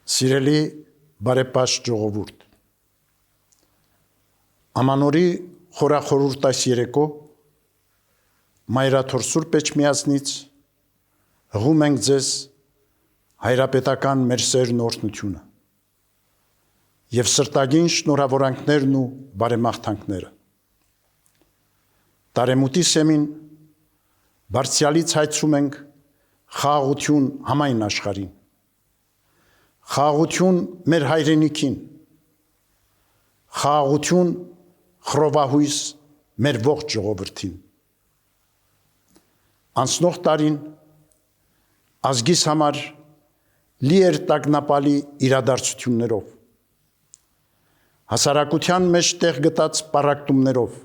Սիրելի բարեպաշտ ժողովուրդ, Ամանորի խորախորհուրդ այս երեկո Մայրաթոր Սուրբ Էջմիածնից հղում ենք ձեզ հայրապետական մեր սերն օրհնությունը և սրտագին շնորհավորանքներն ու բարեմաղթանքները։ Տարեմուտի սեմին բարձրալից հայցում ենք խաղաղություն համայն աշխարհին, խաղաղություն մեր հայրենիքին, խաղաղություն խռովահույս մեր ողջ ժողովրդին։ Անցնող տարին ազգիս համար լի էր տագնապալի իրադարձություններով, հասարակության մեջ տեղ գտած պառակտումներով,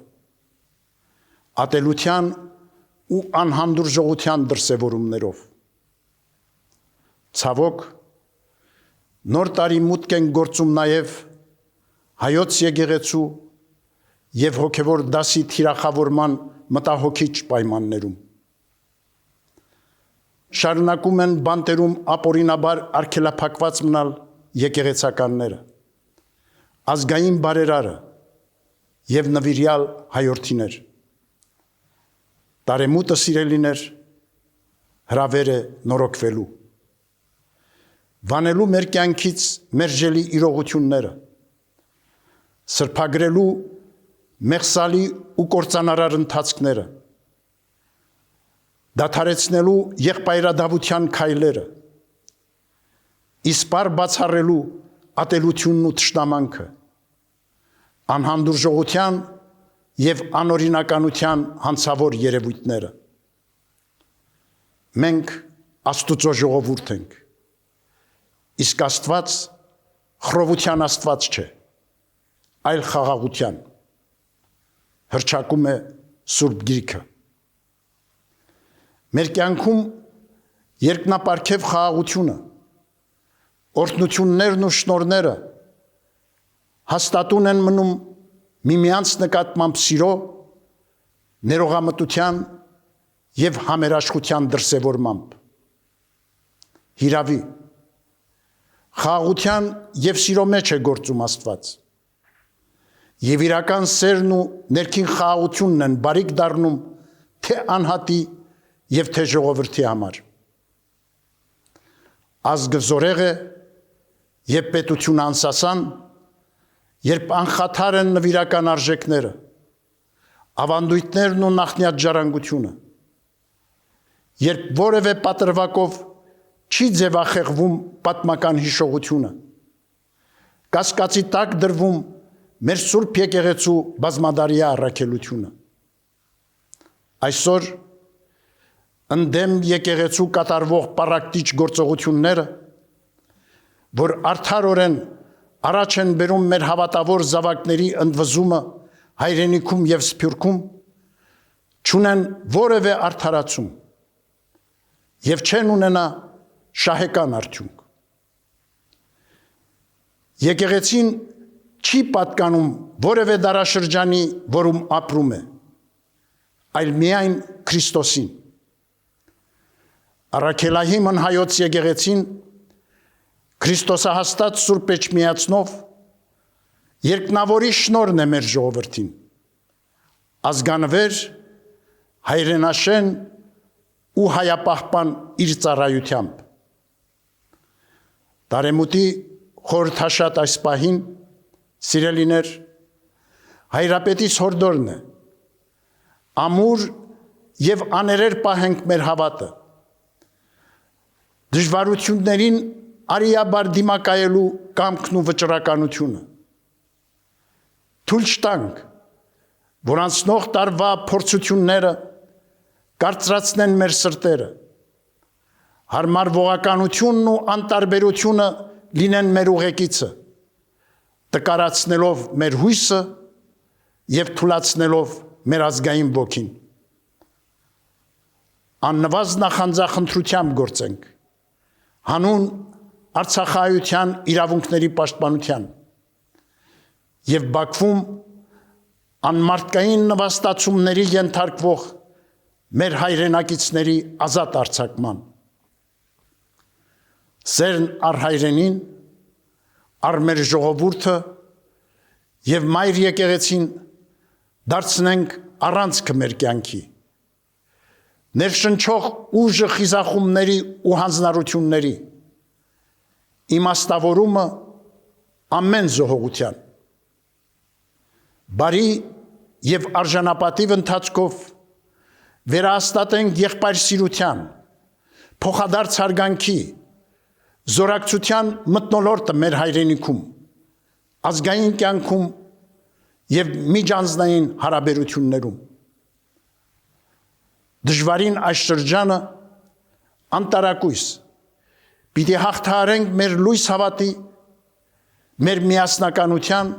ատելության ու անհանդուրժողության դրսևորումներով։ Ցավոք, նոր տարի մուտք են գործում նաև հայոց եկեղեցու և հոգևոր դասի թիրախավորման մտահոգիչ պայմաններում։ Շարունակում են բանտերում ապօրինաբար արգելափակված մնալ եկեղեցականները, ազգային բարերարը և նվիրյալ հայորդիներ։ Տարեմուտը, սիրելիներ, հրավեր է նորոգվելու, վանելու մեր կյանքից մերժելի իրողությունները, սրբագրելու մեղսալի ու կործանարար ընթացքները, դադարեցնելու եղբայրադավության քայլերը, իսպառ բացառելու ատելությունն ու թշնամանքը, անհանդուրժողության և անօրինականության հանցավոր երևույթները։ Մենք Աստուծո ժողովուրդ ենք, իսկ Աստված խռովության Աստված չէ, այլ խաղաղության, հռչակում է Սուրբ Գիրքը։ Մեր կյանքում երկնապարգև խաղաղությունը, օրհնություններն ու շնորհները հաստատուն են մնում միմյանց նկատմամբ սիրո, ներողամտության և համերաշխության դրսևորմամբ։ Հիրավի, խաղաղության և սիրո մեջ է գործում Աստված, և իրական սերն ու ներքին խաղաղությունն են բարիք դառնում թե անհատի և թե ժողովրդի համար։ Ազգը զորեղ է և պետությունը անսասան, երբ անխաթար են նվիրական արժեքները, ավանդույթներն ու նախնյաց ժառանգությունը, երբ որևէ պատրվակով չի ձևախեղվում պատմական հիշողությունը, կասկածի տակ դրվում մեր Սուրբ եկեղեցու բազմադարյա առաքելությունը։ Այսօր ընդդեմ եկեղեցու կատարվող պառակտիչ գործողությունները, որ արդարորեն առաջ են բերում մեր հավատավոր զավակների ընդվզումը հայրենիքում և սփյուռքում, չունեն որևէ արդարացում և չեն ունենա շահեկան արդյունք։ Եկեղեցին չի պատկանում որևէ դարաշրջանի, որում ապրում է, այլ միայն Քրիստոսին։ Առաքելահիմն հայոց եկեղեցին Քրիստոսահաստատ Սուրբ Էջմիածնով երկնավորի շնորհն է մեր ժողովրդին, ազգանվեր, հայրենաշեն ու հայապահպան իր ծառայությամբ։ Տարեմուտի խորհրդաշատ այս պահին, սիրելիներ, հայրապետիս հորդորն է, ամուր և աներեր պահենք մեր հավատը, դժվարություններին արիաբար դիմակայելու կամքն ու վճռականությունը, թույլ չտանք, որ անցնող տարվա փորձությունները կարծրացնեն մեր սրտերը, հարմարվողականությունն ու անտարբերությունը լինեն մեր ուղեկիցը, տկարացնելով մեր հույսը և թուլացնելով մեր ազգային ոգին։ Աննվազ նախանձախնդրությամբ գործենք, հանուն արցախահայության իրավունքների պաշտպանության և Բաքվում անմարդկային նվաստացումների ենթարկվող մեր հայրենակիցների ազատ արձակման։ Սերն առ հայրենին առ մեր ժողովուրդը եւ մայր եկեղեցին դարձնենք առանցքը մեր կյանքի։ Ներշնչող ուժը խիզախումների ու հանձնառությունների իմաստավորումը ամեն զոհողության։ Բարի եւ արժանապատիվ ընթացքով վերահաստատենք եղբայրսիրության, փոխադարձ հարգանքի, զորակցության մթնոլորտը մեր հայրենիքում, ազգային կյանքում եւ միջանձնային հարաբերություններում։ Դժվարին այս շրջանը անտարակույս պիտի հաղթահարենք մեր լույս հավատի, մեր միասնականության,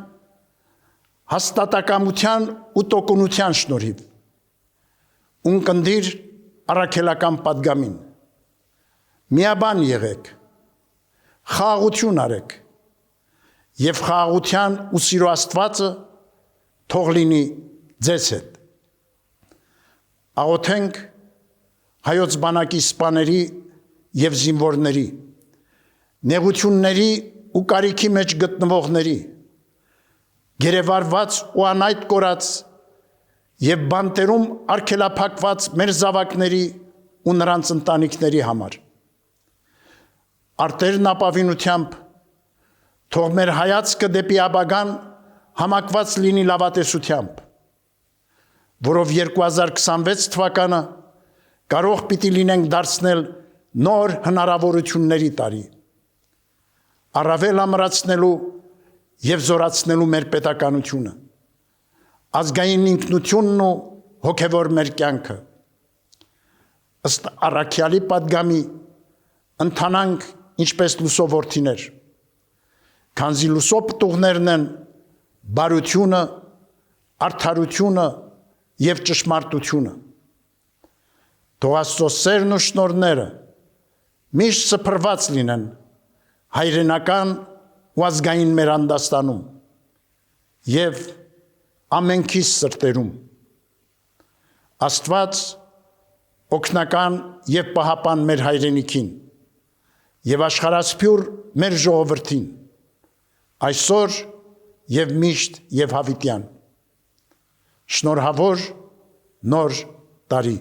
հաստատակամության ու տոկունության շնորհիվ, ունկնդիր առաքելական պատգամին։ Միաբան եղեք, խաղաղություն արեք եւ խաղաղության ու սիրո Աստվածը թող լինի ձեզ հետ։ Աղոթենք հայոց բանակի սպաների եւ զինվորների, նեղությունների ու կարիքի մեջ գտնվողների, գերեվարված ու անայտ կորած եւ բանտերում արգելափակված մեր զավակների ու նրանց ընտանիքների համար։ Արտերն ապավինությամբ թող մեր հայացքը դեպի ապագան համակված լինի լավատեսությամբ, որով 2026 թվականը կարող պիտի լինենք դարձնել նոր հնարավորությունների տարի, առավել ամրացնելու եւ զորացնելու մեր պետականությունը, ազգային ինքնությունն ու հոգեվոր մեր կյանքը։ Ըստ առաքյալի պատգամի ընթանանք ինչպես լուսո որդիներ, քանզի լուսո պտուղներն են բարությունը, արդարությունը եւ ճշմարտությունը։ Թող Աստծո սերն ու շնորհները միշտ սփռված լինեն հայրենական ու ազգային մեր անդաստանում եւ ամենքիս սրտերում։ Աստված օգնական եւ պահապան մեր հայրենիքին եւ աշխարհասփյուր մեր ժողովրդին, այսօր եւ միշտ եւ հավիտյան։ Շնորհավոր նոր տարի։